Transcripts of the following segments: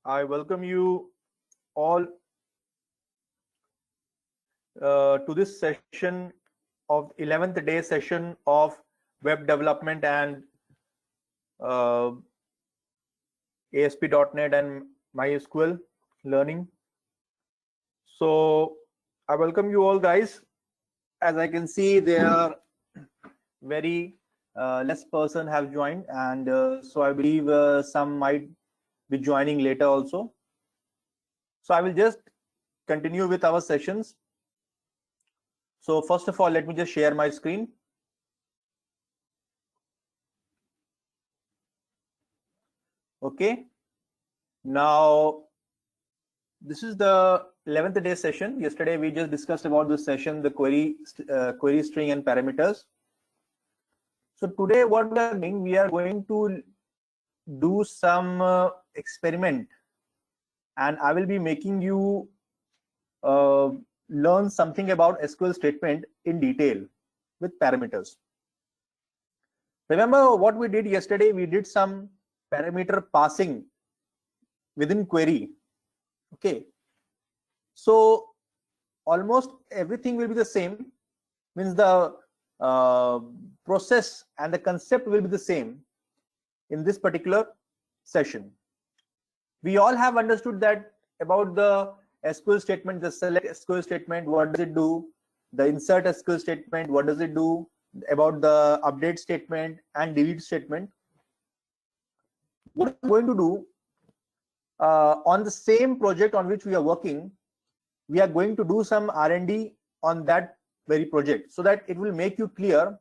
I welcome you all to this session of 11th day session of web development and uh, ASP.NET and MySQL learning. So I welcome you all, guys. As I can see, there are very less person have joined, and so I believe some might be joining later also. So I will just continue with our sessions. So first of all, let me just share my screen. Okay. Now, this is the 11th day session. Yesterday, we just discussed about this session, the query string and parameters. So today, what we are doing, we are going to do some experiment, and I will be making you learn something about SQL statement in detail with parameters. Remember what we did yesterday? We did some parameter passing within query. Okay, so almost everything will be the same, means the process and the concept will be the same in this particular session. We all have understood that about the SQL statement, the select SQL statement, what does it do, the insert SQL statement, what does it do, about the update statement and delete statement. What we're going to do on the same project on which we are working, we are going to do some R&D on that very project so that it will make you clear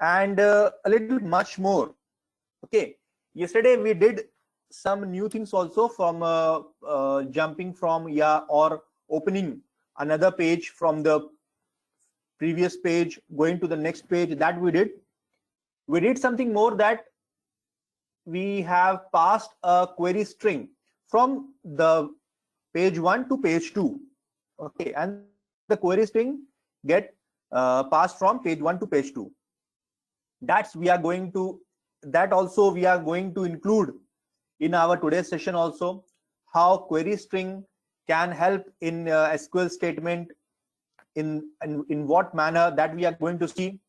and a little much more. Okay, yesterday we did some new things also from jumping from or opening another page from the previous page, going to the next page. That we did something more, that we have passed a query string from the page 1 to page 2. Okay, and the query string get passed from page 1 to page 2. That also we are going to include in our today's session also, how query string can help in SQL statement, in what manner, that we are going to see,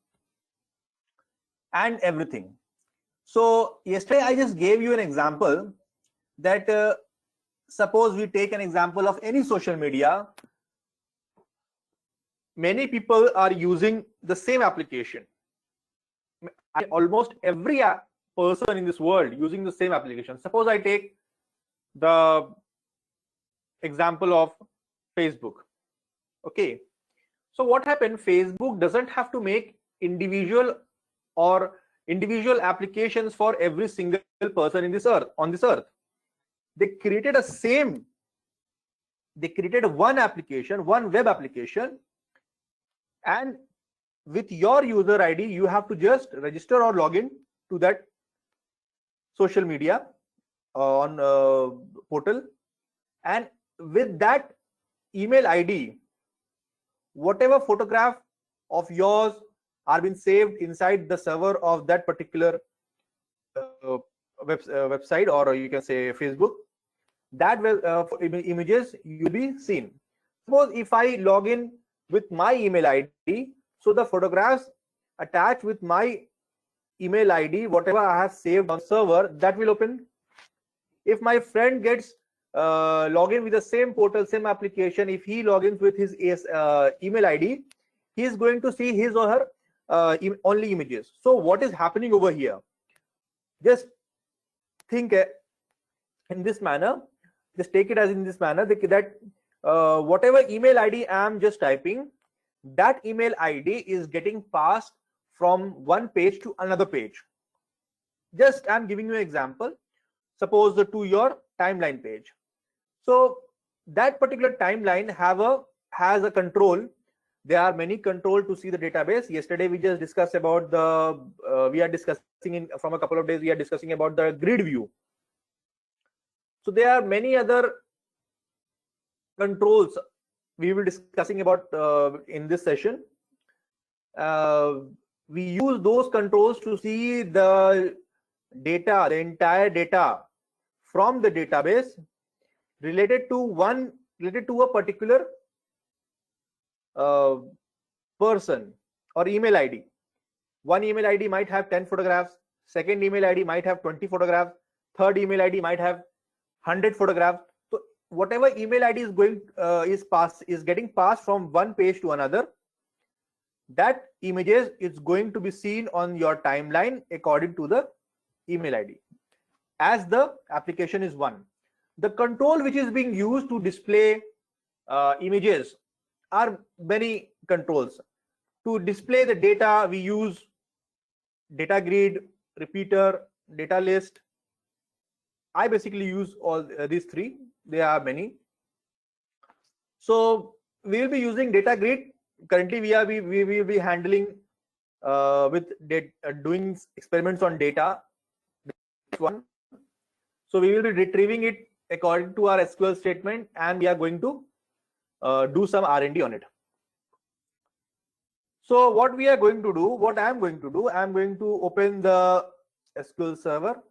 and everything. So yesterday I just gave you an example that suppose we take an example of any social media. Many people are using the same application. Almost every person in this world using the same application. Suppose I take the example of Facebook. Okay, so what happened? Facebook doesn't have to make individual applications for every single person in this earth, on this earth. They created one application, one web application, and with your user ID, you have to just register or log in to that social media on portal, and with that email ID, whatever photograph of yours are been saved inside the server of that particular website, or you can say Facebook, that images you'll be seen. Suppose if I log in with my email ID, so the photographs attached with my email ID, whatever I have saved on server, that will open. If my friend gets login with the same portal, same application, if he logins with his email ID, he is going to see his or her only images. So what is happening over here? Just think in this manner, just take it as in this manner, that whatever email ID I am just typing, that email ID is getting passed from one page to another page. Just I'm giving you an example. Suppose to your timeline page. So that particular timeline has a control. There are many control to see the database. Yesterday we just discussed about the we are discussing from a couple of days, we are discussing about the grid view. So there are many other controls we will be discussing about in this session. We use those controls to see the data, the entire data from the database related to a particular person or email ID. One email ID might have 10 photographs, second email ID might have 20 photographs, third email ID might have 100 photographs. So whatever email ID is getting passed from one page to another, that images is going to be seen on your timeline according to the email ID, as the application is one. The control which is being used to display images are many controls. To display the data, we use data grid, repeater, data list. I basically use all these three. There are many. So we will be using data grid. Currently, we will be handling doing experiments on data. This one. So we will be retrieving it according to our SQL statement, and we are going to do some R&D on it. So what we are going to do, what I am going to do, I am going to open the SQL server.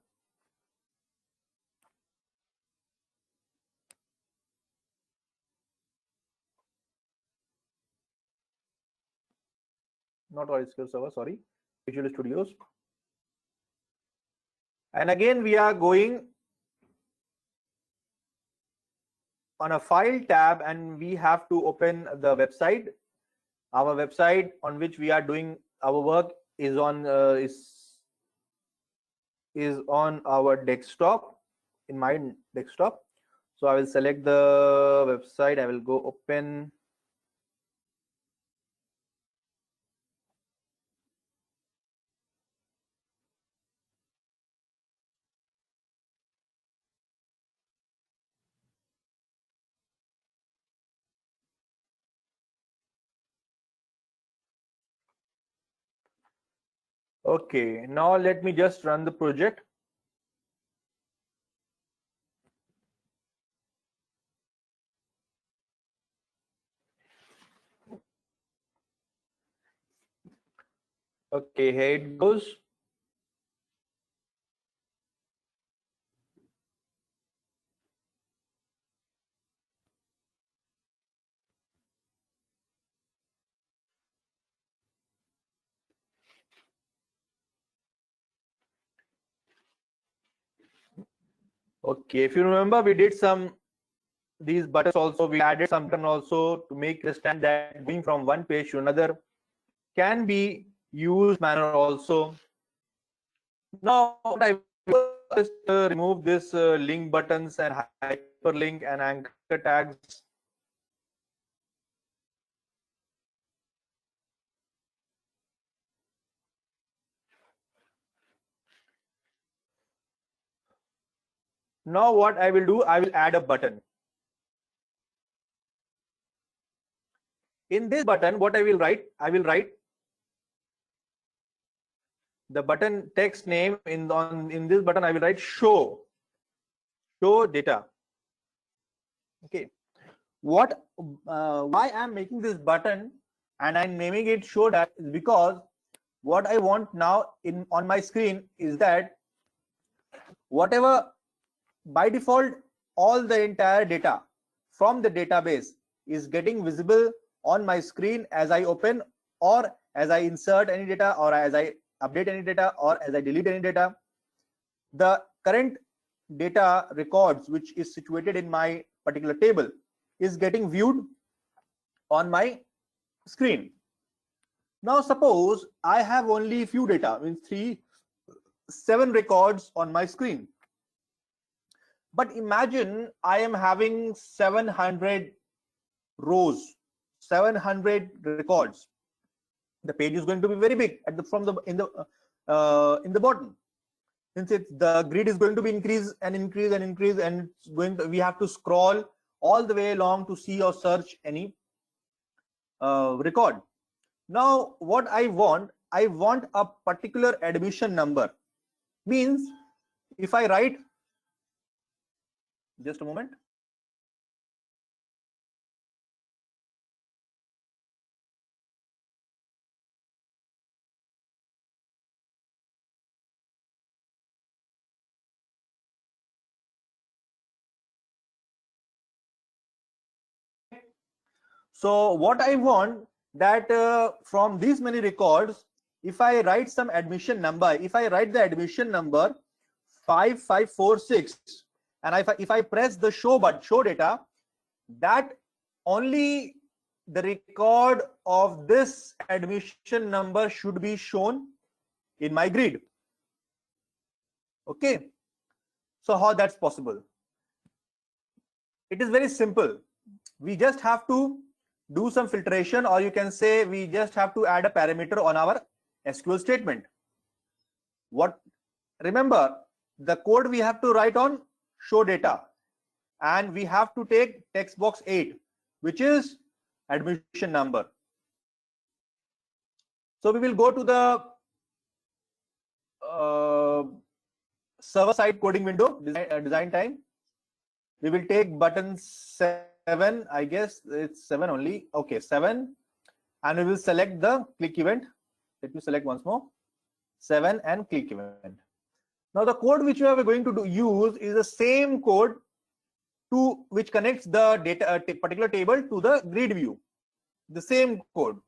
Not our SQL server, sorry, Visual Studios. And again, we are going on a file tab, and we have to open the website. Our website on which we are doing our work is on our desktop, in my desktop. So I will select the website. I will go open. Okay, now let me just run the project. Okay, here it goes. Okay, if you remember, we did these buttons also. We added some button also to make understand that going from one page to another can be used manner also. Now I will just remove this link buttons and hyperlink and anchor tags. Now what I will do, I will add a button. In this button, what I will write the button text name. In this button, I will write show data. Okay, why I'm making this button and I'm naming it show data is because what I want now on my screen is that whatever by default all the entire data from the database is getting visible on my screen as I open, or as I insert any data, or as I update any data, or as I delete any data. The current data records which is situated in my particular table is getting viewed on my screen. Now suppose I have only few data, means 7 records on my screen. But imagine I am having 700 rows, 700 records. The page is going to be very big in the bottom. Since the grid is going to be increase, and it's going to, we have to scroll all the way along to see or search any record. Now what I want a particular admission number. Means if I write, just a moment. So what I want that from these many records, if I write some admission number, if I write the admission number 5546, and if I press the show button, show data, that only the record of this admission number should be shown in my grid. Okay, so how that's possible? It is very simple. We just have to do some filtration, or you can say we just have to add a parameter on our SQL statement. What, remember, the code we have to write on show data, and we have to take text box 8, which is admission number. So we will go to the server side coding window, design time. We will take button 7, I guess it's 7 only. Okay, 7, and we will select the click event. Let me select once more, 7 and click event. Now the code which we are going to use is the same code to which connects the data particular table to the grid view, the same code.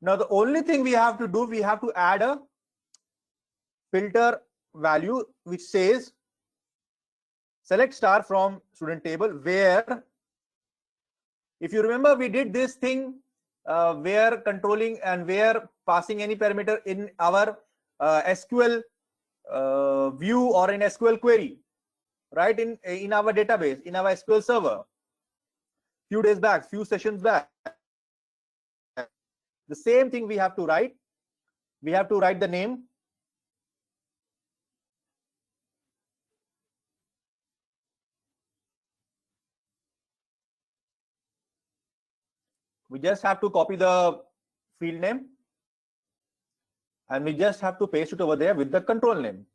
Now the only thing we have to do, we have to add a filter value which says select star from student table, where, if you remember, we did this thing where controlling and where passing any parameter in our SQL view or in SQL query, right, in our database, in our SQL server, few days back, few sessions back. The same thing we have to write. We have to write the name, we just have to copy the field name, and we just have to paste it over there with the control name.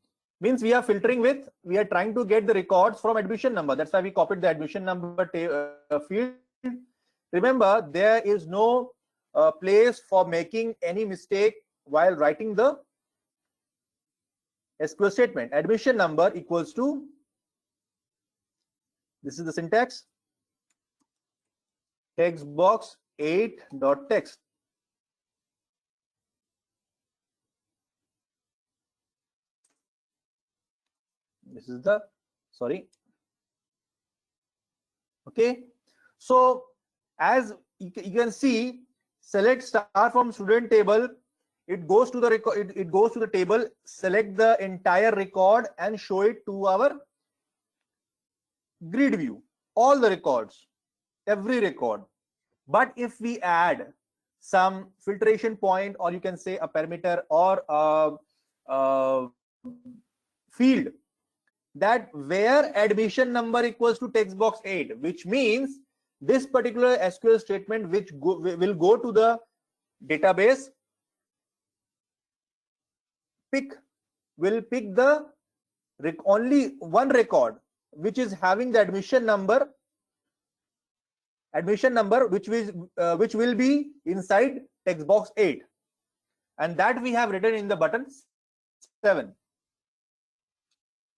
Means we are filtering with, we are trying to get the records from admission number. That's why we copied the admission number field. Remember, there is no place for making any mistake while writing the SQL statement. Admission number equals to, this is the syntax, text box 8.text. This is the, sorry. Okay, so as you can see, select star from student table, it goes to the record, it goes to the table, select the entire record and show it to our grid view, all the records, every record. But if we add some filtration point, or you can say a parameter or a field, that where admission number equals to text box 8, which means this particular SQL statement which will go to the database will pick the only one record which is having the admission number which will be inside text box 8, and that we have written in the button 7.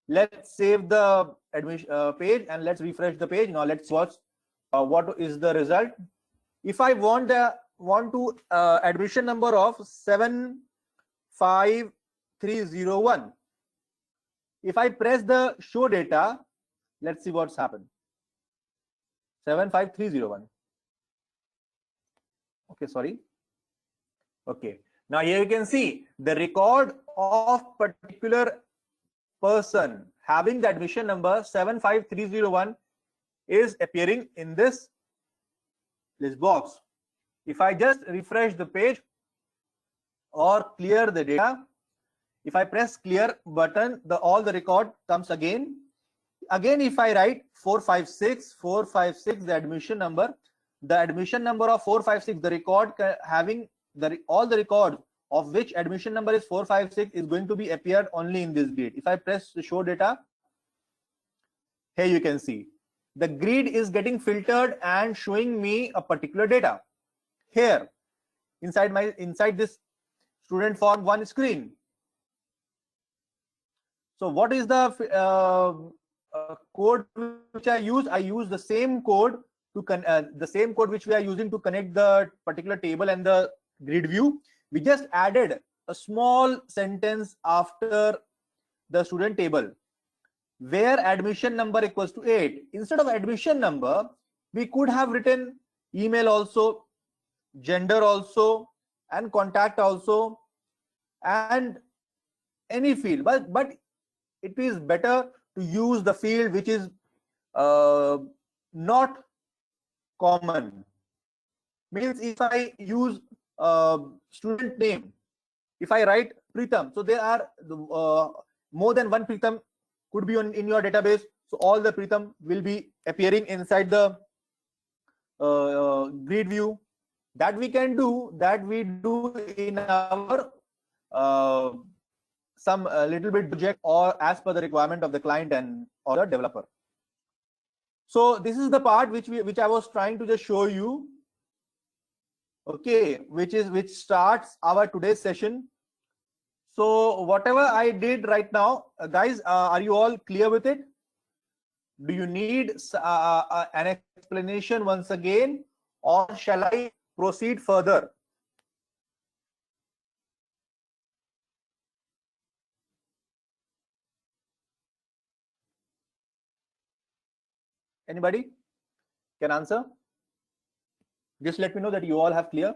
Let's save the admission page and let's refresh the page. Now let's watch what is the result. If I want to admission number of 75301, if I press the show data, let's see what's happened. 75301. Okay, sorry. Okay, now here you can see the record of particular person having the admission number 75301 is appearing in this list box. If I just refresh the page or clear the data, if I press clear button, all the record comes again. Again, if I write 456, the admission number of 456, the record having all the records of which admission number is 456 is going to be appeared only in this grid. If I press the show data, here you can see the grid is getting filtered and showing me a particular data here inside this student form 1 screen. So what is the code which I use? I use the same code the same code which we are using to connect the particular table and the grid view. We just added a small sentence after the student table where admission number equals to 8. Instead of admission number, we could have written email also, gender also, and contact also, and any field. But it is better to use the field which is not common. Means if I use student name, if I write Pritam, so there are more than one Pritam could be in your database. So all the Pritam will be appearing inside the grid view. That we can do, that we do in our some little bit project or as per the requirement of the client and or the developer. So this is the part which I was trying to just show you. Okay, which starts our today's session. So whatever I did right now, guys, are you all clear with it? Do you need an explanation once again, or shall I proceed further? Anybody can answer? Just let me know that you all have clear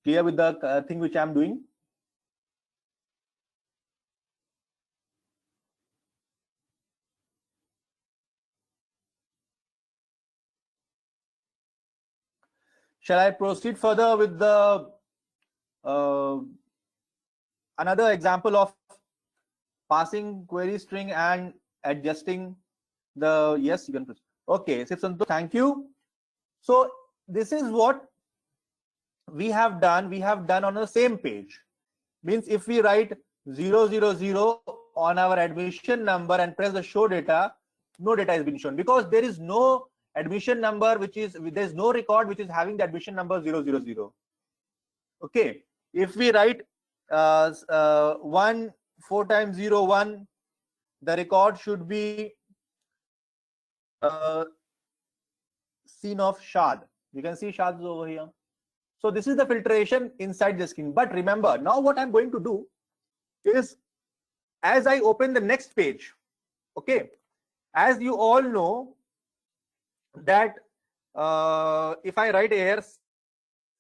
with the thing which I'm doing. Shall I proceed further with the another example of passing query string and adjusting the, yes, you can proceed. Okay, thank you. So this is what we have done. We have done on the same page. Means if we write 000 on our admission number and press the show data, no data has been shown because there is no admission number there's no record which is having the admission number 000. Okay, if we write 1 4 times 0 1, the record should be scene of Shad. You can see Shad over here. So this is the filtration inside the screen. But remember, now what I'm going to do is, as I open the next page, okay, as you all know that if I write here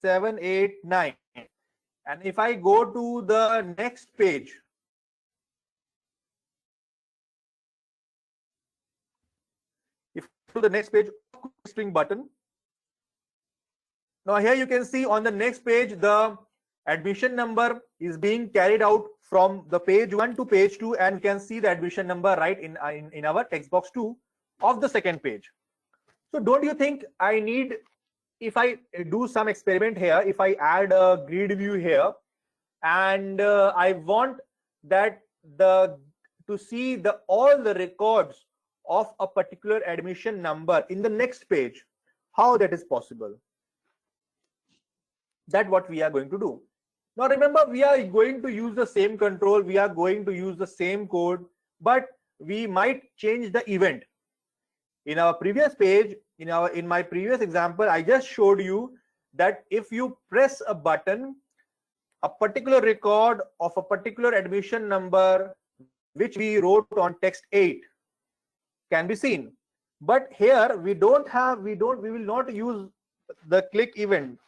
7 8 9, and if I go to the next page, if to the next page, string button. Now here you can see on the next page the admission number is being carried out from the page 1 to page 2, and you can see the admission number right in our text box 2 of the second page. So don't you think I need, if I do some experiment here, if I add a grid view here and I want that to see all the records of a particular admission number in the next page, how that is possible? That's what we are going to do. Now remember, we are going to use the same control, we are going to use the same code, but we might change the event. In our previous page, in my previous example, I just showed you that if you press a button, a particular record of a particular admission number which we wrote on text 8 can be seen. But here we will not use the click event.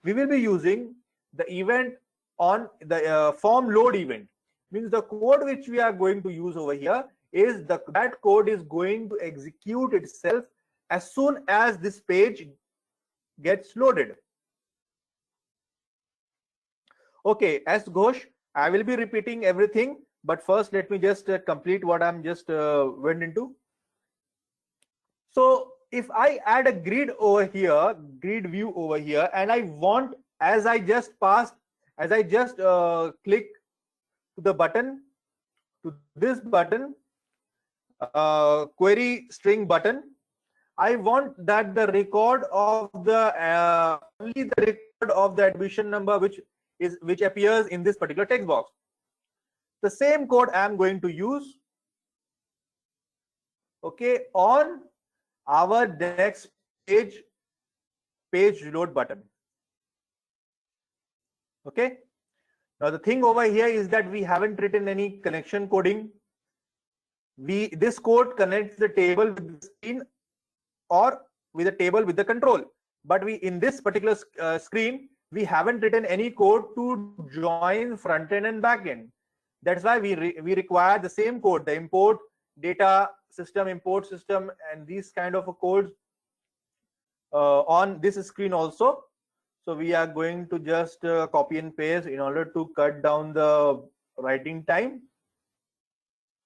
We will be using the event on the form load event. Means the code which we are going to use over here is that code is going to execute itself as soon as this page gets loaded. Okay, as Ghosh, I will be repeating everything, but first let me just complete what I'm just went into. So if I add a grid over here, grid view over here, and I want, as I just click to the button, to this button, query string button, I want that the record of the only the record of the admission number which appears in this particular text box. The same code I am going to use, okay, on our next page page load button. Okay. Now the thing over here is that we haven't written any connection coding. This code connects the table with the screen or with the table with the control. But in this particular screen, we haven't written any code to join front end and back end. That's why we require the same code, the import data system, import system, and these kind of codes on this screen also. So we are going to just copy and paste in order to cut down the writing time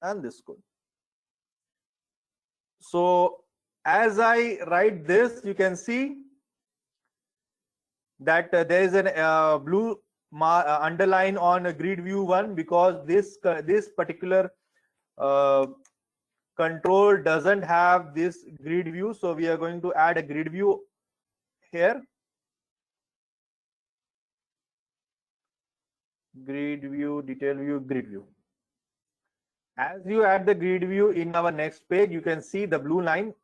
and this code. So as I write this, you can see that there is an blue underline on grid view 1 because this particular control doesn't have this grid view. So we are going to add a grid view here. Grid view, detail view, grid view. As you add the grid view in our next page, you can see the blue line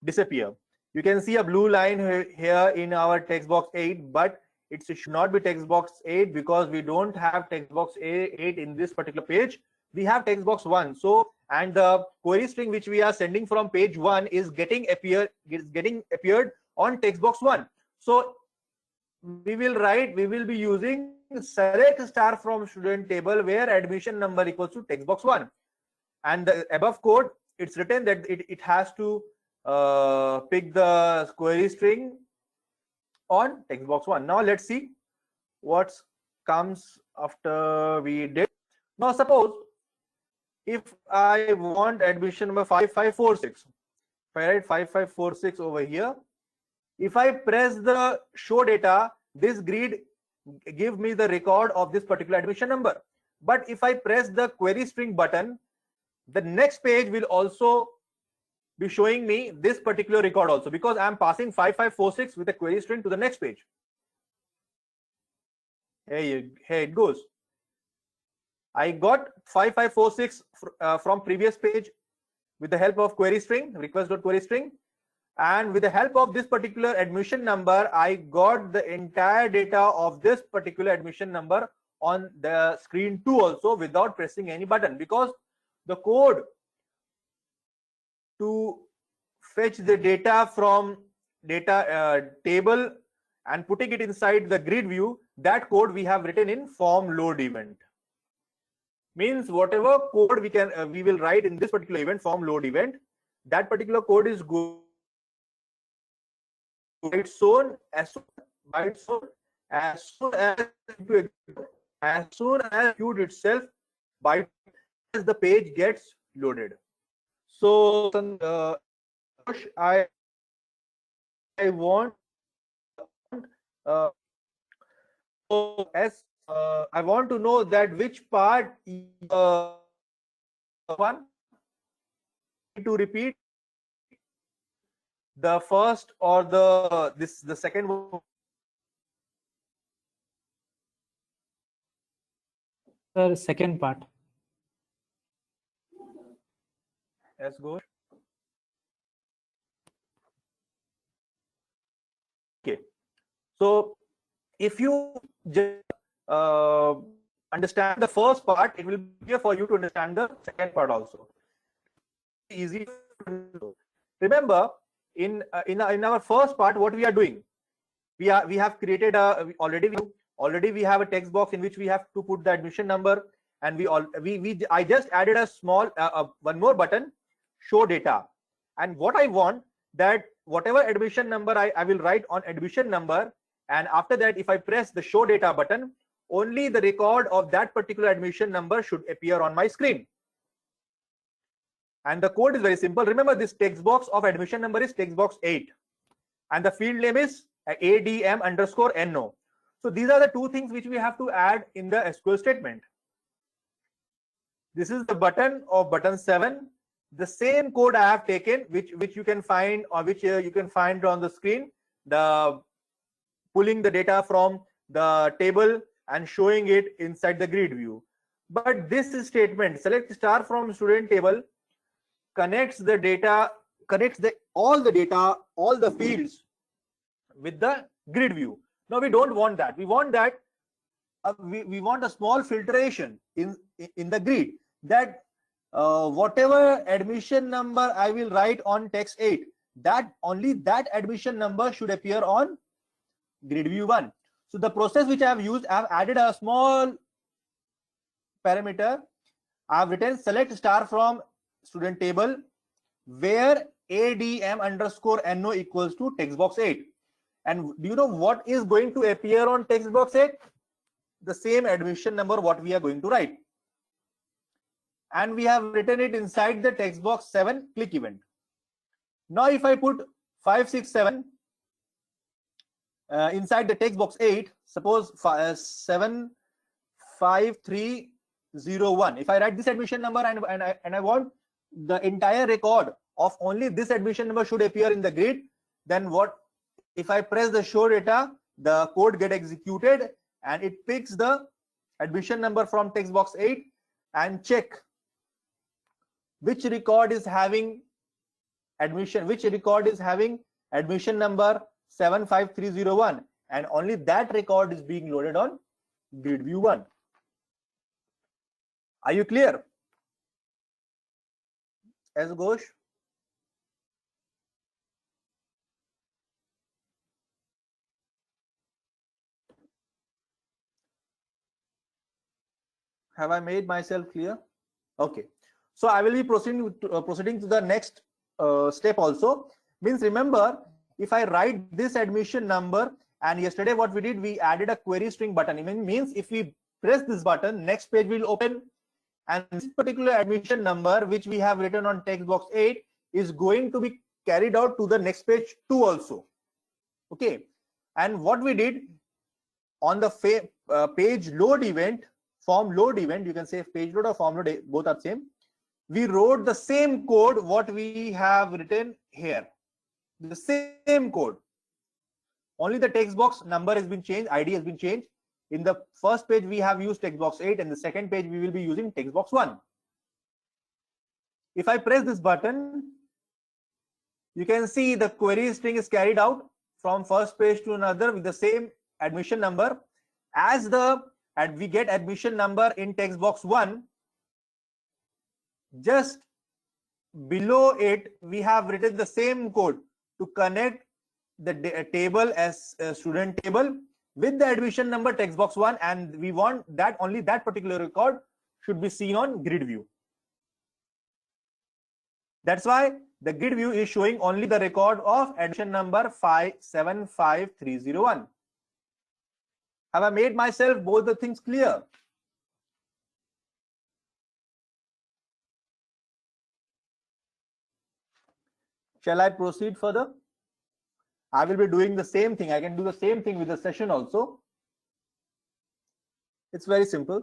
disappear. You can see a blue line here in our text box 8, but it should not be text box 8 because we don't have text box 8 in this particular page. We have text box 1. So, and the query string which we are sending from page 1 is getting appeared on text box 1. So we will be using select star from student table where admission number equals to text box 1, and the above code, it's written that it has to pick the query string on text box 1. Now let's see what comes after we did. Now suppose if I want admission number 5546, if I write 5546 over here, if I press the show data, this grid give me the record of this particular admission number. But if I press the query string button, the next page will also be showing me this particular record also, because I am passing 5546 with a query string to the next page. Here it goes. I got 5546 from previous page with the help of query string, request.query string. And with the help of this particular admission number, I got the entire data of this particular admission number on the screen 2 also without pressing any button, because the code to fetch the data from data table and putting it inside the grid view, that code we have written in form load event. Means whatever code we will write in this particular event, form load event, that particular code is good by its own, as soon as queued itself, by as the page gets loaded. So I want I want to know that which part one to repeat, the first or the second one. Sir, second part. Let's go. Okay, so if you just understand the first part, it will be easier for you to understand the second part also. Easy. Remember, in our first part, what we are doing, we have created already we have a text box in which we have to put the admission number, and I just added a small one more button, show data. And what I want, that whatever admission number I will write on admission number, and after that if I press the show data button, only the record of that particular admission number should appear on my screen. And the code is very simple. Remember, this text box of admission number is text box 8, and the field name is ADM_NO. So these are the two things which we have to add in the SQL statement. This is the button of button 7. The same code I have taken, which you can find, or which you can find on the screen, the pulling the data from the table and showing it inside the grid view. But this statement, select star from student table, connects the data, connects all the data, all the fields with the grid view. Now we don't want that. We want that we want a small filtration in the grid, that whatever admission number I will write on text 8, that only that admission number should appear on grid view 1. So the process which I have used, I have added a small parameter. I have written select star from student table where ADM underscore NO equals to text box 8. And do you know what is going to appear on text box 8? The same admission number what we are going to write. And we have written it inside the text box 7 click event. Now if I put 567 inside the text box 8, suppose 75301, if I write this admission number and I want the entire record of only this admission number should appear in the grid, then what if I press the show data, the code get executed and it picks the admission number from text box 8 and check which record is having admission number 75301, and only that record is being loaded on grid view 1. Are you clear? As Ghosh? Have I made myself clear? Okay. So I will be proceeding to the next step also. Means remember, if I write this admission number, and yesterday what we did, we added a query string button. It means if we press this button, next page will open, and this particular admission number which we have written on text box 8 is going to be carried out to the next page 2 also. Okay. And what we did on the page load event, form load event, you can say page load or form load, both are same. We wrote the same code what we have written here, the same code. Only the text box number has been changed, ID has been changed. In the first page we have used text box 8, and the second page we will be using text box 1. If I press this button, you can see the query string is carried out from first page to another with the same admission number. As we get admission number in text box 1, just below it we have written the same code to connect the table as a student table with the admission number text box 1, and we want that only that particular record should be seen on grid view. That's why the grid view is showing only the record of admission number 575301. Have I made myself both the things clear? Shall I proceed further? I will be doing the same thing. I can do the same thing with the session also. It's very simple.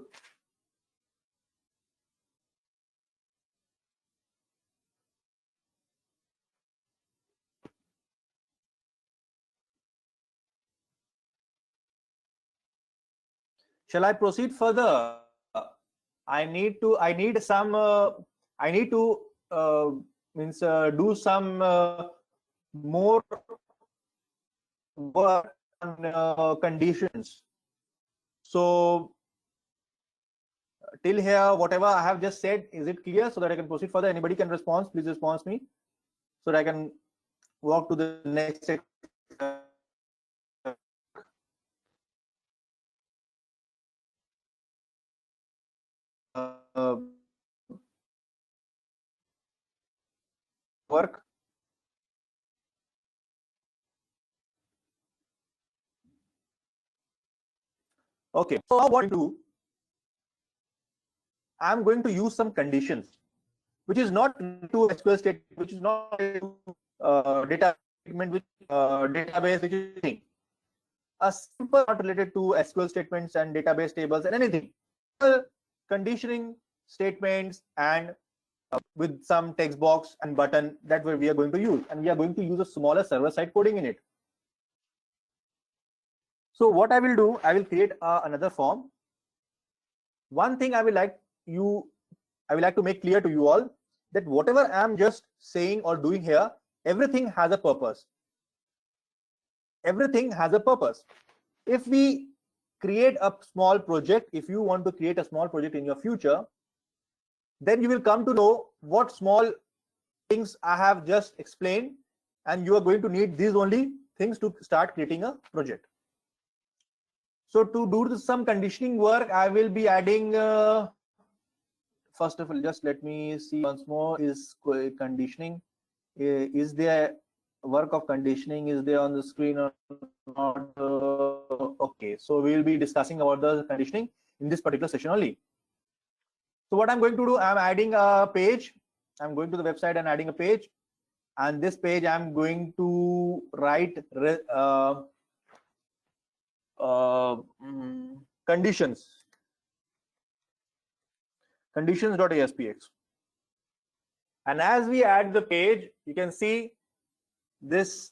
Shall I proceed further? I need to do some more work on conditions. So till here, whatever I have just said, is it clear, so that I can proceed further? Anybody can respond? Please respond me, so that I can walk to the next section. Work. Okay, so now what to do? I'm going to use some conditions, which is not to SQL statement, which is not to data statement, which database, which is a simple, not related to SQL statements and database tables and anything. Conditioning statements and with some text box and button that we are going to use, and we are going to use a smaller server-side coding in it. So what I will do, I will create another form. One thing I would like to make clear to you all, that whatever I am just saying or doing here, everything has a purpose. everything has a purpose. If we create a small project, if you want to create a small project in your future, then you will come to know what small things I have just explained, and you are going to need these only things to start creating a project. So to do some conditioning work, I will be adding, first of all, just let me see once more, is conditioning, is there work of conditioning, is there on the screen or not? Okay, so we will be discussing about the conditioning in this particular session only. So what I'm going to do, I'm adding a page. I'm going to the website and adding a page, and this page I'm going to write conditions.aspx. And as we add the page, you can see this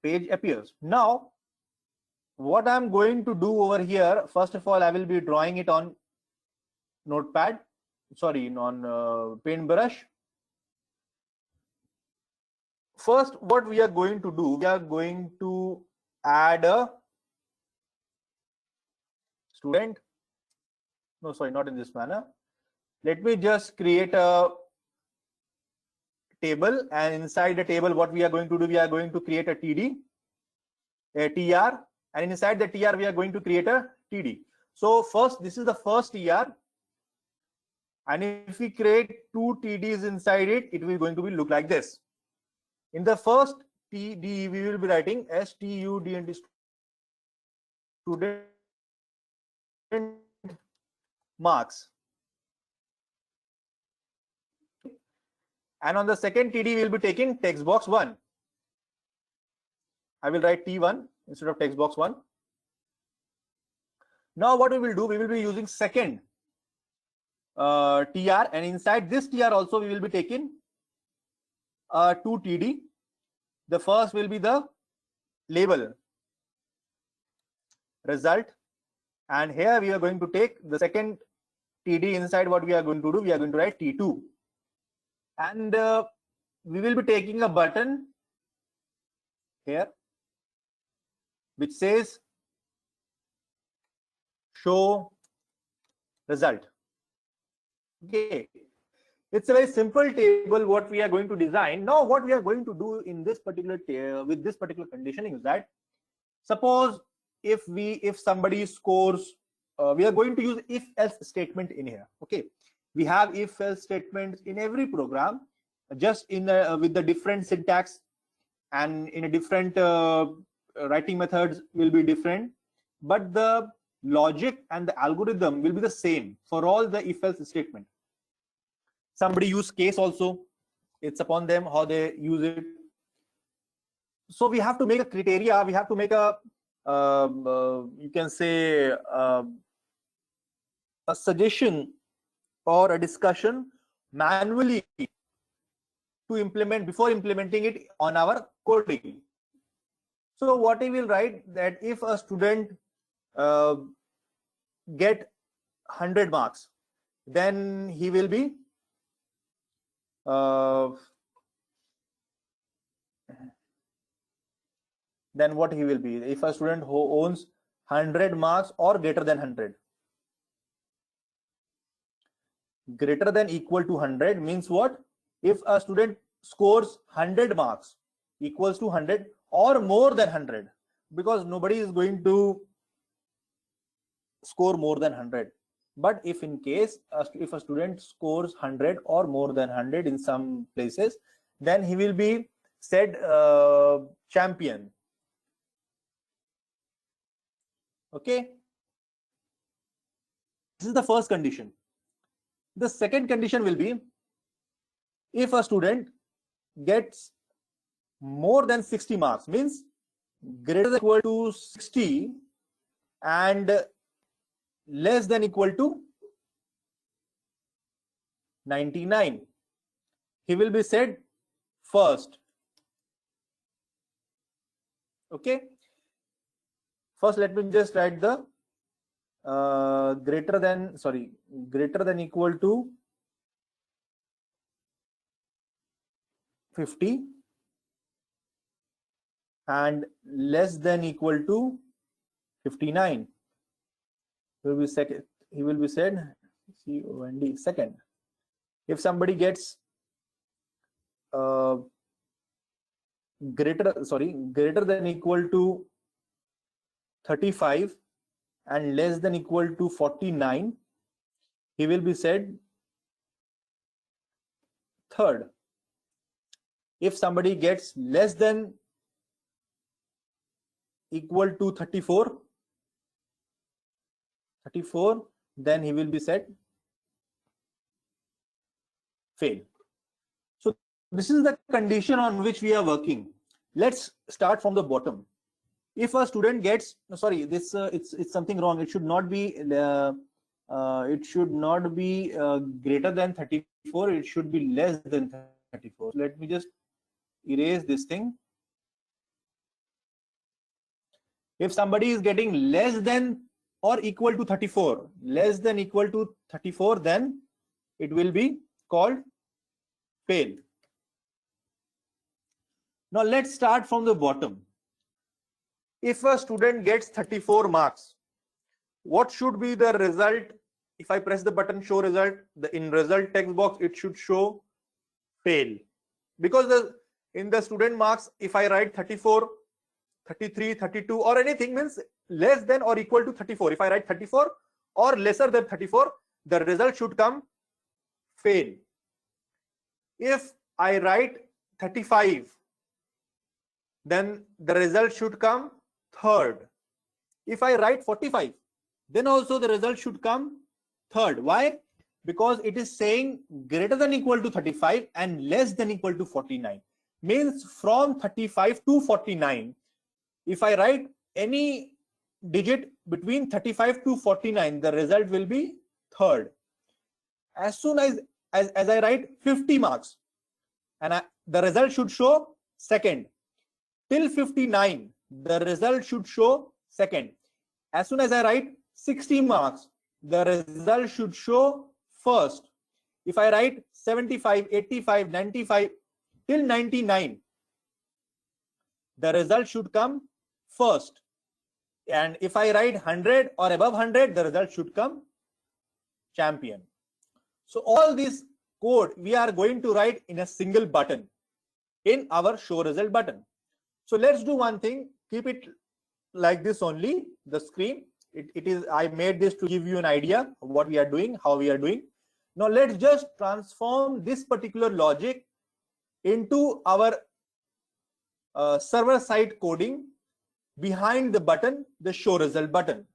page appears. Now, what I'm going to do over here, first of all, I will be drawing it on notepad, sorry, on paintbrush. First, what we are going to do, we are going to add a student. No, sorry, not in this manner. Let me just create a table, and inside the table, what we are going to do, we are going to create a TD, a TR, and inside the TR, we are going to create a TD. So first, this is the first TR, and if we create two TDs inside it, it will going to be look like this. In the first TD, we will be writing STUDENT, student marks. And on the second TD, we will be taking text box 1. I will write T1 instead of text box 1. Now what we will do, we will be using second TR, and inside this TR also we will be taking 2 TD. The first will be the label result, and here we are going to take the second TD. Inside what we are going to do, we are going to write T2, and we will be taking a button here which says show result. Okay, it's a very simple table what we are going to design. Now what we are going to do in this particular with this particular conditioning is that, suppose if somebody scores, we are going to use if else statement in here. Okay, we have if else statements in every program, just in with the different syntax, and in a different writing methods will be different, but the logic and the algorithm will be the same for all the if else statement. Somebody use case also, it's upon them how they use it. So we have to make a criteria, we have to make a you can say a suggestion or a discussion manually to implement before implementing it on our coding. So what we will write, that if a student get 100 marks, then he will be then what he will be, if a student who owns 100 marks or greater than 100, greater than equal to 100 means what? If a student scores 100 marks equals to 100 or more than 100, because nobody is going to score more than 100. But if in case if a student scores 100 or more than 100 in some places, then he will be said champion. Okay, this is the first condition. The second condition will be, if a student gets more than 60 marks, means greater than equal to 60 and less than equal to 99, he will be said first. Okay, first let me just write the greater than equal to 50 and less than equal to 59. He will be second. He will be said COND second. If somebody gets greater than equal to 35 and less than equal to 49, he will be said third. If somebody gets less than equal to 34, then he will be said fail. So this is the condition on which we are working. Let's start from the bottom. If a student gets, sorry, this it's something wrong. It should not be greater than 34. It should be less than 34. Let me just erase this thing. If somebody is getting less than or equal to 34, then it will be called fail. Now let's start from the bottom. If a student gets 34 marks, what should be the result? If I press the button show result, in result text box it should show fail, because in the student marks, if I write 34, 33, 32 or anything, means less than or equal to 34. If I write 34 or lesser than 34, the result should come fail. If I write 35, then the result should come third. If I write 45, then also the result should come third. Why? Because it is saying greater than equal to 35 and less than equal to 49. Means from 35 to 49, if I write any digit between 35 to 49, the result will be third. As soon as I write 50 marks, and the result should show second. Till 59, the result should show second. As soon as I write 60 marks, the result should show first. If I write 75, 85, 95, till 99, the result should come first. And if I write 100 or above 100, the result should come champion. So all this code we are going to write in a single button in our show result button. So let's do one thing. Keep it like this only, the screen. It is, I made this to give you an idea of what we are doing, how we are doing. Now let's just transform this particular logic into our server side coding behind the button, the show result button.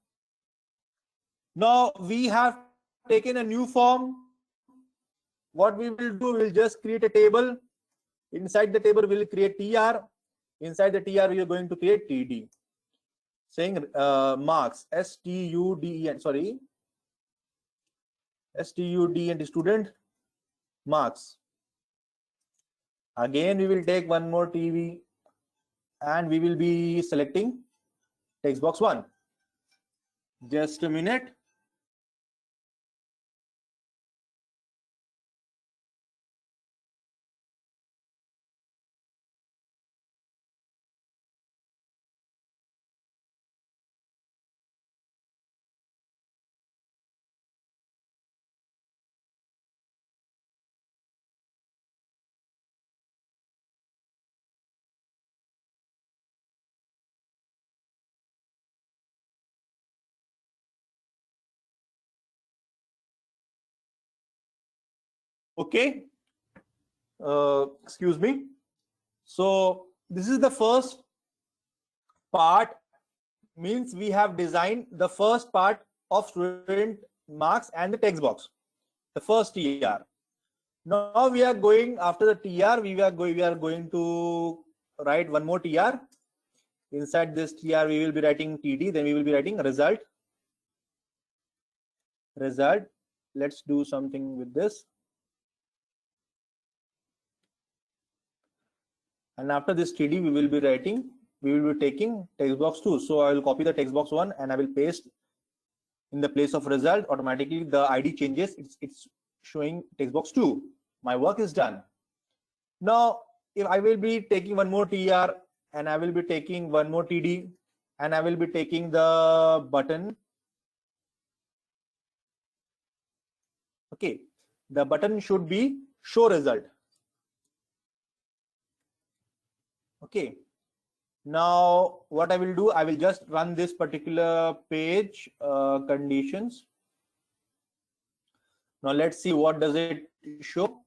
Now we have taken a new form. What we will do, we'll just create a table. Inside the table, we'll create TR. Inside the TR, we are going to create TD. Saying marks, STUDEN, sorry, STUDEN, student marks. Again, we will take one more TV and we will be selecting text box 1. Just a minute. Okay, excuse me. So this is the first part, means we have designed the first part of student marks and the text box, the first TR. Now we are going, after the TR, we are going to write one more TR. Inside this TR, we will be writing TD, then we will be writing result. Let's do something with this. And after this TD, we will be taking text box 2. So I will copy the text box 1 and I will paste in the place of result. Automatically the ID changes. It's showing text box 2. My work is done. Now, if I will be taking one more TR and I will be taking one more TD, and I will be taking the button. Okay, the button should be show result. Okay, now what I will do, I will just run this particular page conditions. Now let's see what does it show.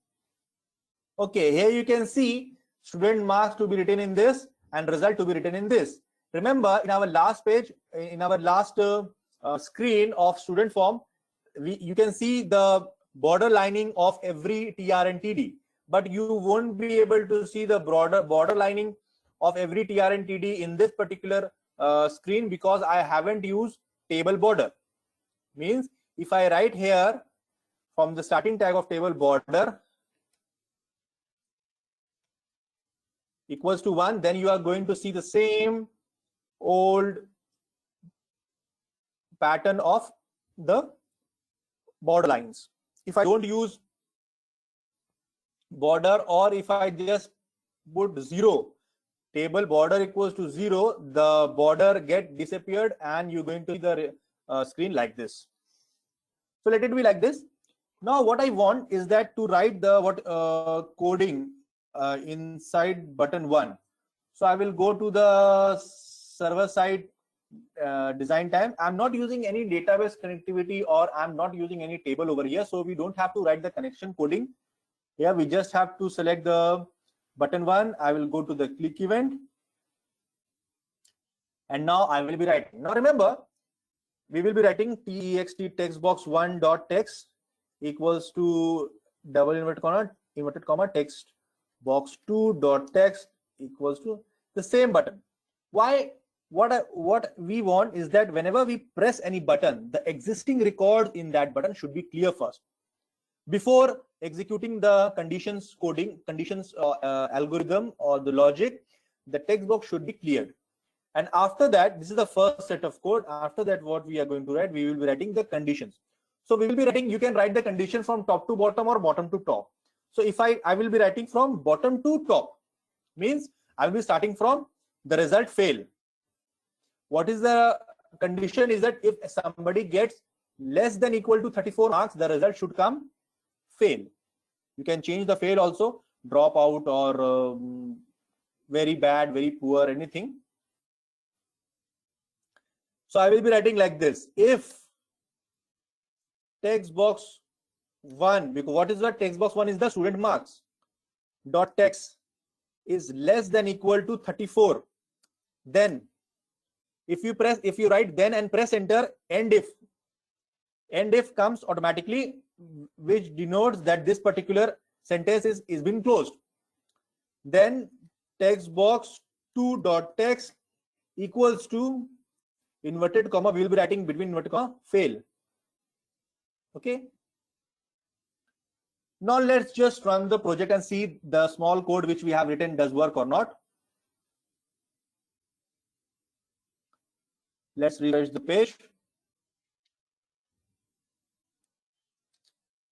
Okay, here you can see student marks to be written in this and result to be written in this. Remember, in our last page, in our last screen of student form, you can see the border lining of every TR and TD, but you won't be able to see the border lining of every TR and TD in this particular screen because I haven't used table border. Means if I write here from the starting tag of table border equals to 1, then you are going to see the same old pattern of the border lines. If I don't use border, or if I just put 0, table border equals to 0, the border get disappeared and you're going to see the screen like this. So let it be like this. Now what I want is that to write the coding inside button 1. So I will go to the server side design time. I'm not using any database connectivity, or I'm not using any table over here, so we don't have to write the connection coding here. We just have to select the button 1. I will go to the click event, and now I will be writing. Now remember, we will be writing text textbox1 dot text equals to double inverted comma text box 2 dot text equals to the same button. Why? What we want is that whenever we press any button, the existing records in that button should be clear first. Before executing the conditions algorithm or the logic, the text box should be cleared. And after that, this is the first set of code. After that, what we are going to write, we will be writing the conditions. So we will be writing, you can write the condition from top to bottom or bottom to top. So if I will be writing from bottom to top, means I will be starting from the result fail. What is the condition is that if somebody gets less than equal to 34 marks, the result should come fail. You can change the fail also, drop out, or very bad, very poor, anything. So I will be writing like this: if text box 1, because what is the text box 1 is the student marks, dot text is less than equal to 34, then if you write then and press enter, end if comes automatically, which denotes that this particular sentence is been closed. Then text box 2 dot text equals to inverted comma, we will be writing between inverted comma fail. Okay, now let's just run the project and see the small code which we have written does work or not. Let's refresh the page.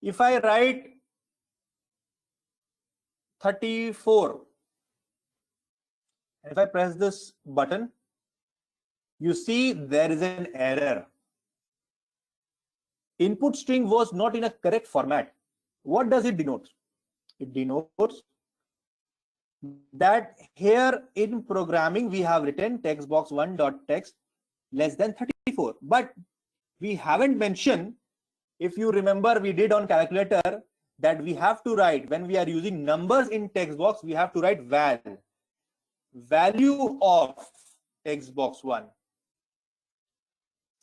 If I write 34 and if I press this button, you see there is an error. Input string was not in a correct format. What does it denote? It denotes that here in programming we have written text box 1 dot text less than 34, but we haven't mentioned, if you remember we did on calculator, that we have to write, when we are using numbers in text box, we have to write value of text box 1.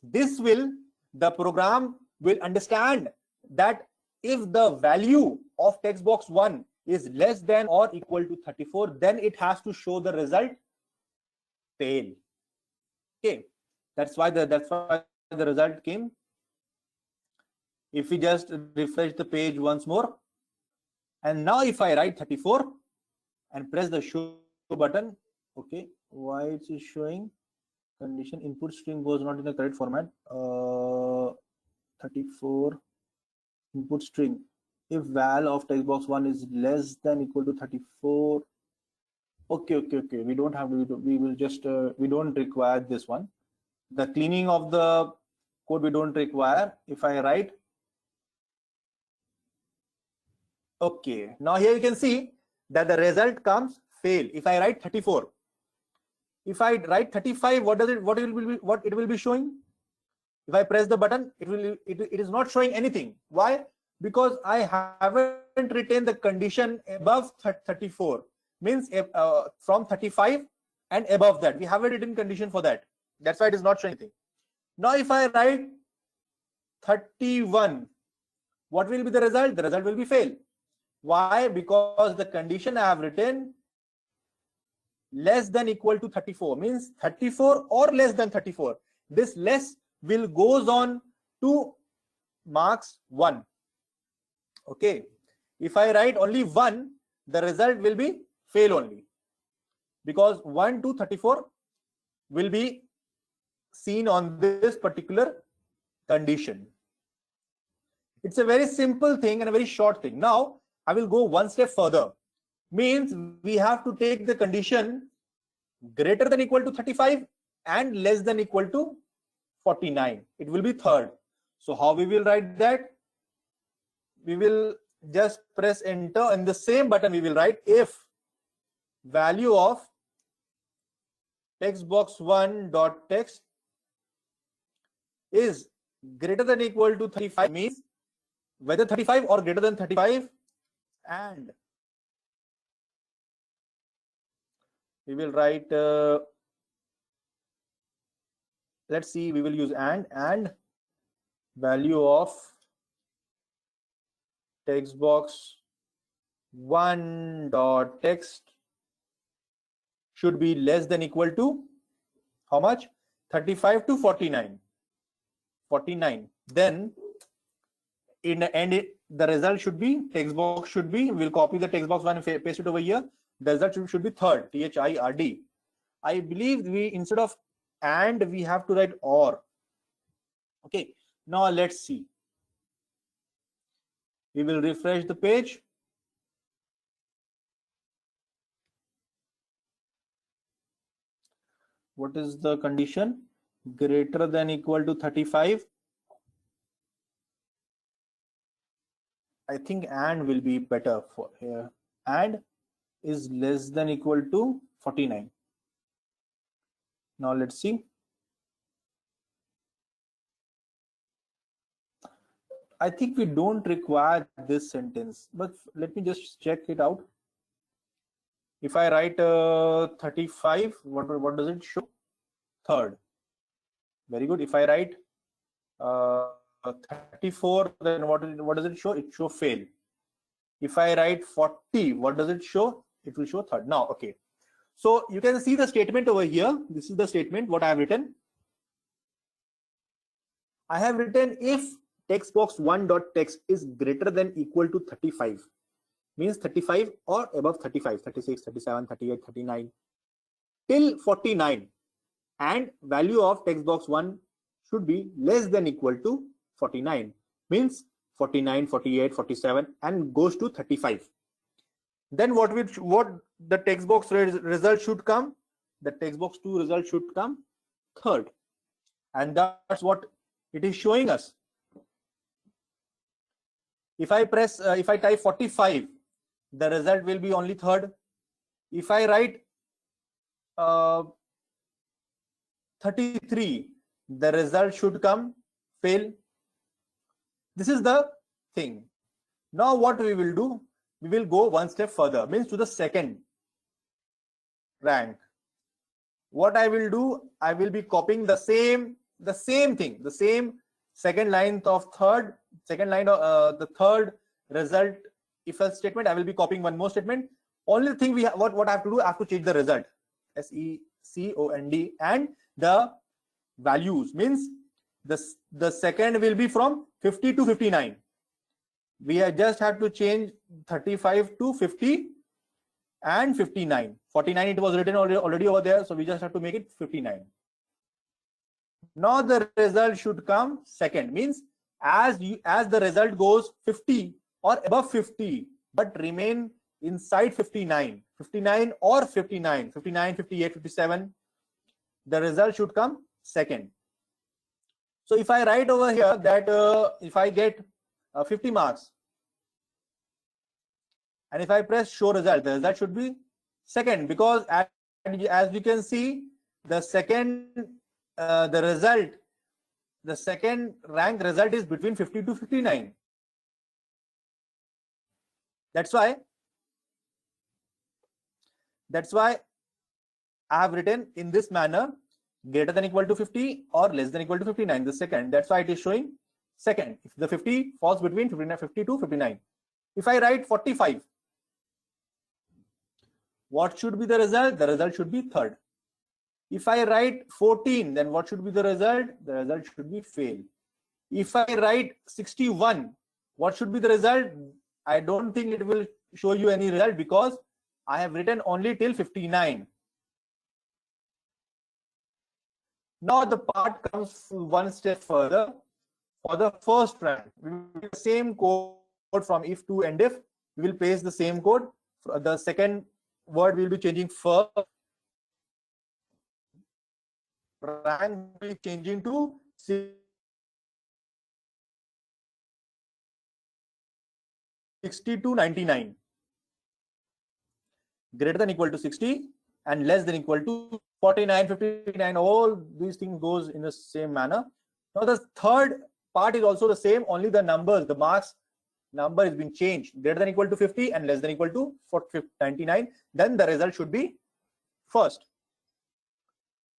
This will, the program will understand that if the value of text box 1 is less than or equal to 34, then it has to show the result fail. Okay, that's why the result came. If we just refresh the page once more, and now if I write 34 and press the show button, okay, why it is showing condition input string was not in the correct format. 34 input string, if val of text box 1 is less than equal to 34, Okay. We don't have to. We will just. We don't require this one. The cleaning of the code we don't require. If I write. Okay. Now here you can see that the result comes fail. If I write 34. If I write 35, what it will be showing? If I press the button, it is not showing anything. Why? Because I haven't written the condition above 34. Means from 35 and above that. We haven't written condition for that. That's why it is not showing anything. Now if I write 31, what will be the result? The result will be fail. Why? Because the condition I have written less than equal to 34 means 34 or less than 34. This less will goes on to marks 1. Okay. If I write only 1, the result will be fail only, because 1 to 34 will be seen on this particular condition. It's a very simple thing and a very short thing. Now I will go one step further. Means we have to take the condition greater than equal to 35 and less than equal to 49. It will be third. So how we will write that? We will just press enter, and the same button we will write if value of text box 1 dot text is greater than equal to 35, means whether 35 or greater than 35, and we will write let's see, we will use and value of text box 1 dot text should be less than equal to how much? 35 to 49. Then in the end the result should be text box should be, we'll copy the text box 1 and paste it over here. The result should be third, THIRD. I believe we, instead of and, we have to write or. Okay, now let's see. We will refresh the page. What is the condition? Greater than equal to 35. I think and will be better for here. And is less than equal to 49. Now let's see. I think we don't require this sentence, but let me just check it out. If I write 35, what does it show? Third. Very good. If I write 34, then what does it show? It shows fail. If I write 40, what does it show? It will show third. Now, okay. So you can see the statement over here. This is the statement what I have written. I have written if text box 1 dot text is greater than equal to 35, means 35 or above 35, 36, 37, 38, 39 till 49, and value of text box 1 should be less than equal to 49, means 49, 48, 47 and goes to 35. Then what the text box result should come? The text box 2 result should come third, and that's what it is showing us. If I press if I type 45, the result will be only third. If I write 33, the result should come fail. This is the thing. Now what we will do, we will go one step further, means to the second rank. What I will do, I will be copying the same thing, the same second line of the third result if else statement. I will be copying one more statement. Only thing we have, what I have to do, I have to change the result, SECOND, and the values, means the second will be from 50 to 59. We just have to change 35 to 50 and 59. 49 it was written already over there, so we just have to make it 59. Now the result should come second, means as the result goes 50 or above 50 but remain inside 59 or 59, 58, 57, the result should come second. So if I write over here that if I get 50 marks, and if I press show result, the result should be second, because as you can see, the second the second rank result is between 50 to 59. That's why I have written in this manner, greater than equal to 50 or less than equal to 59, the second. That's why it is showing second. If the 50 falls between 50 to 59. If I write 45, what should be the result? The result should be third. If I write 14, then what should be the result? The result should be fail. If I write 61, what should be the result? I don't think it will show you any result, because I have written only till 59. Now the part comes one step further. For the first rank, we will use the same code from if to end if. We will paste the same code. The second word will be changing first. Rank will be changing to 60 to 99. Greater than equal to 60 and less than equal to 49, 59. All these things goes in the same manner. Now the third part is also the same, only the numbers, the marks number is being changed. Greater than equal to 50 and less than equal to 99. Then the result should be first.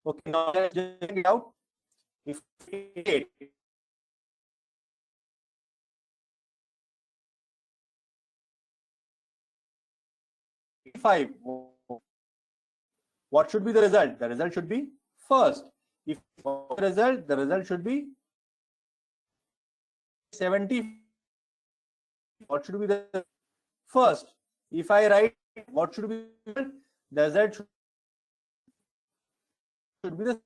Okay, now let's check it out. If 5, what should be the result? The result should be first. If the result should be 70. What should be the first? If I write what should be the result should be the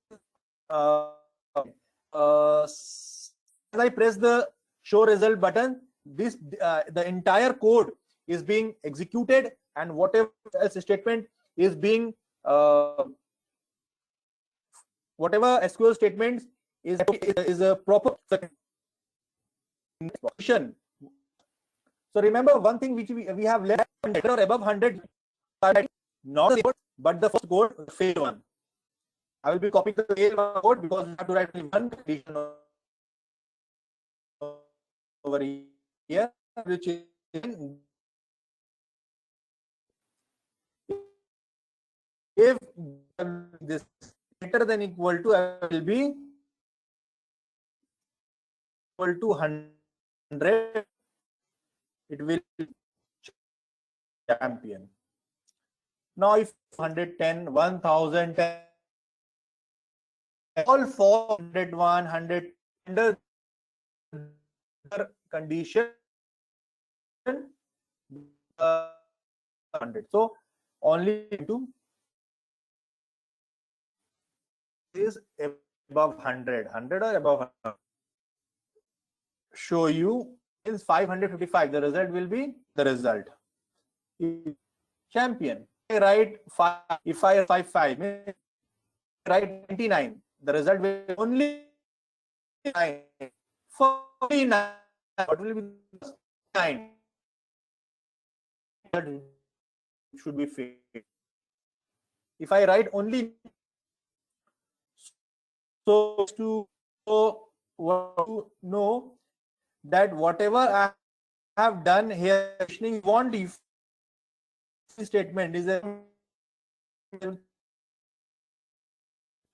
as I press the show result button, this the entire code is being executed, and whatever else statement is being whatever SQL statements is a proper function. So remember one thing which we have left or above 100, not the code, but the first code, fail one. I will be copying the fail code because we have to write one condition over here, which is if this greater than equal to will be equal to 100, it will champion. Now if 110, 1010, all 401, 100 under condition 100. So only to is above 100 or above 100. Show you is 555. The result will be the result. Champion. I write 5. If I write 5, write 29. The result will be only 9. 49. What will be 9? It should be failed. If I write only so to know that whatever I have done here, you want if statement is a you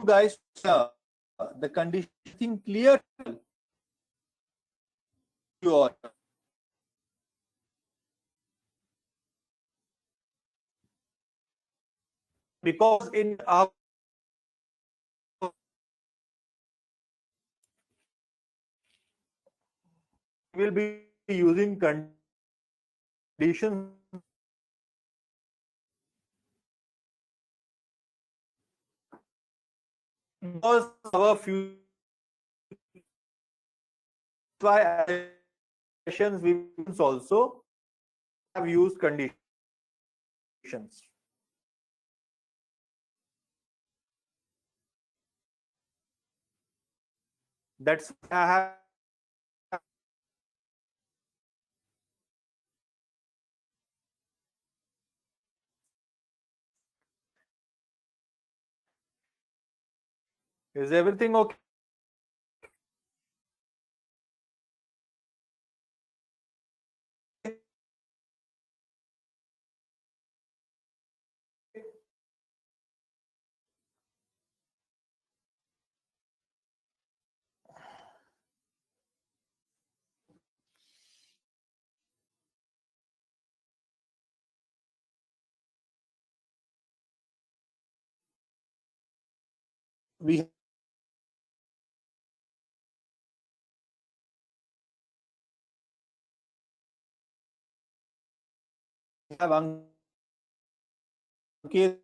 guys the condition clear you all. Because in our will be using conditions because our few sessions we also have used conditions. That's I have. Is everything okay? We have Ankit.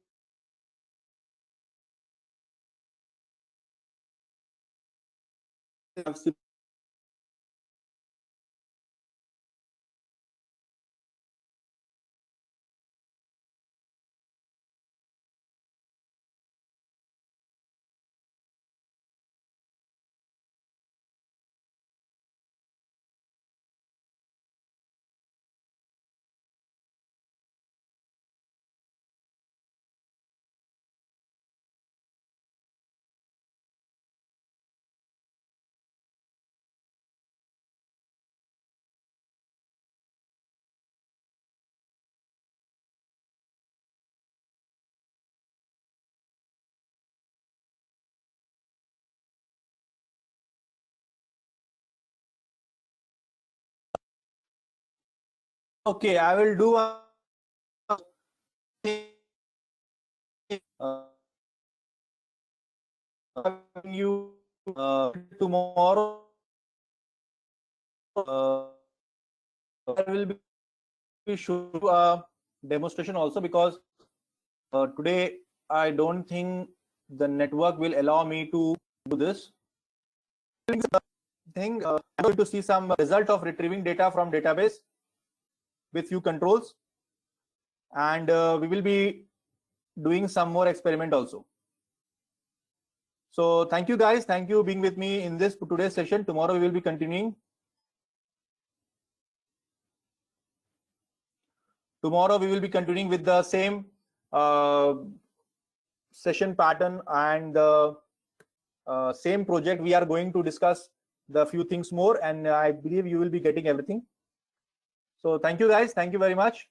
Okay, I will do you tomorrow. I will be showing a demonstration also, because today I don't think the network will allow me to do this thing. I'm going to see some result of retrieving data from database with few controls, and we will be doing some more experiment also. So thank you guys, thank you being with me in this today's session. Tomorrow we will be continuing. Tomorrow we will be continuing with the same session pattern and the same project. We are going to discuss the few things more, and I believe you will be getting everything. So thank you guys, thank you very much.